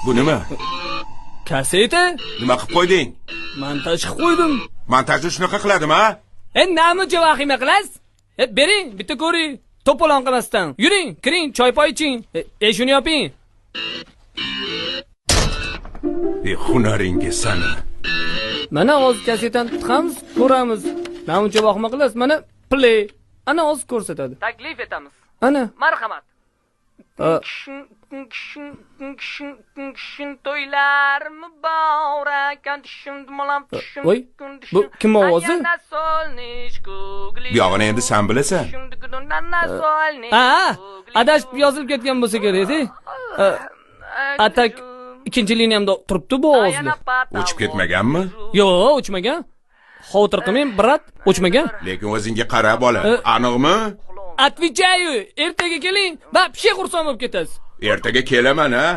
Bu nima? Kaseta? Nima qilib qo'yding? Montaj qilib qo'ydim. Montajni shunaqa qiladimi, ha? Namicha vahima qilasiz? Bering, bitta ko'ring. To'polon qilmasdan. Yuring, kiring, choy-poy iching. Shuni yoping. Hunaringiz sani. Mana hozir kasetani tutamiz, ko'ramiz. Namuncha vahima qilasiz, mana play. Ana hozir ko'rsatadi. Taklif etamiz. Ana. Marhamat. To'ylar muborak, voy, bu kim ovozi? Bu yog'ini endi sen bilasan. Adashib yozilib ketgan bo'lsa kerak-ku. Atak ikkinchi liniyamda turibdi bu ovozlar. O'chib ketmaganmi? Yo'q, o'chmagan. Xavotir qilmang, brat, o'chmagan. Lekin o'zingga qara bola. Aniqmi? Отвечаю, ertaga keling va pishga xursand bo'lib ketasiz. Ertaga kelaman, ha?